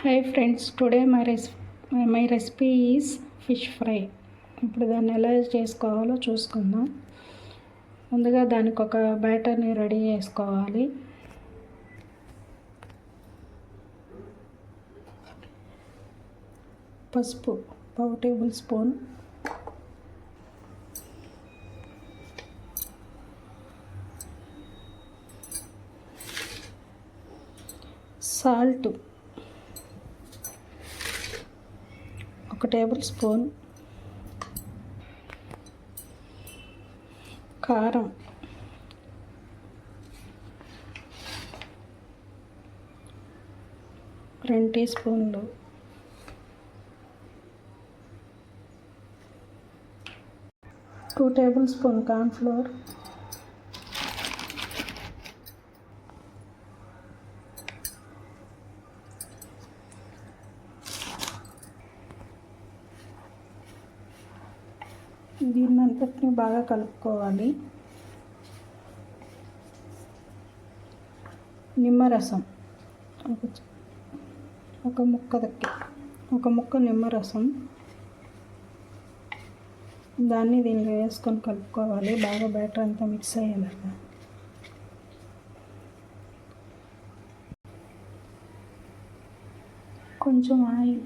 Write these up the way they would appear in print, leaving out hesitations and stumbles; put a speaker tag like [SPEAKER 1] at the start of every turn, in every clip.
[SPEAKER 1] Hi friends, today my recipe is fish fry. ఇప్పుడు దాన్ని ఎలా చేసుకోవాలో చూసుకుందాం. ముందుగా దానికి ఒక బ్యాటర్ని రెడీ చేసుకోవాలి. పసుపు 1 table spoon, salt 1 table spoon, కారం 2 టీ స్పూన్లు, టూ టేబుల్ స్పూన్ కార్న్ఫ్లోర్, దీన్నంతటిని బాగా కలుపుకోవాలి. నిమ్మరసం ఒక ముక్క నిమ్మరసం, దాన్ని దీనిలో వేసుకొని కలుపుకోవాలి. బాగా బ్యాటర్ అంతా మిక్స్ అయ్యేలాగా. కొంచెం ఆయిల్,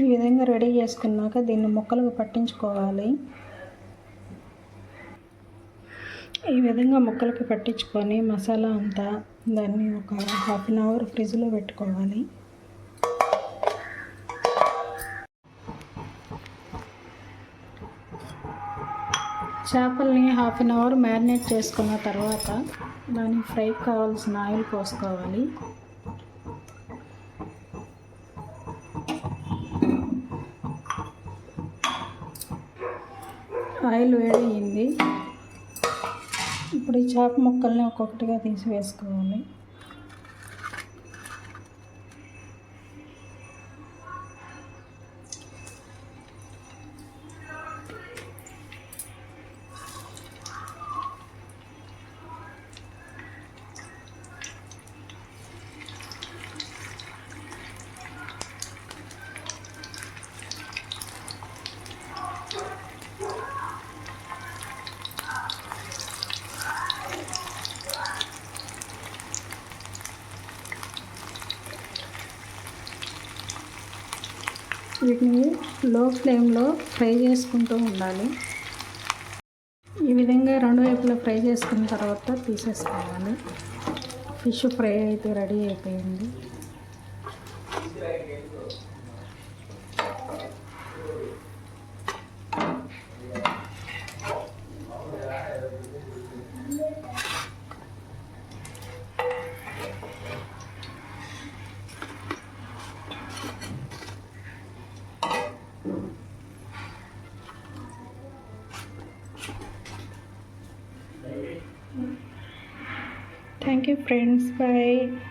[SPEAKER 1] ఈ విధంగా రెడీ చేసుకున్నాక దీన్ని ముక్కలకు పట్టించుకోవాలి. ఈ విధంగా ముక్కలకి పట్టించుకొని మసాలా అంతా దాన్ని ఒక 1/2 అవర్ ఫ్రిడ్జ్లో పెట్టుకోవాలి. చేపల్ని 1/2 అవర్ మ్యారినేట్ చేసుకున్న తర్వాత దానికి ఫ్రైకి కావాల్సిన ఆయిల్ పోసుకోవాలి. ఆయిల్ వేడయింది. ఇప్పుడు ఈ చేప ముక్కల్ని ఒక్కొక్కటిగా తీసి వేసుకోవాలి. వీటిని లో ఫ్లేమ్లో ఫ్రై చేసుకుంటూ ఉండాలి. ఈ విధంగా 2 వైపులా ఫ్రై చేసుకున్న తర్వాత తీసేసుకోవాలి. ఫిష్ ఫ్రై అయితే రెడీ అయిపోయింది. Thank you friends, bye.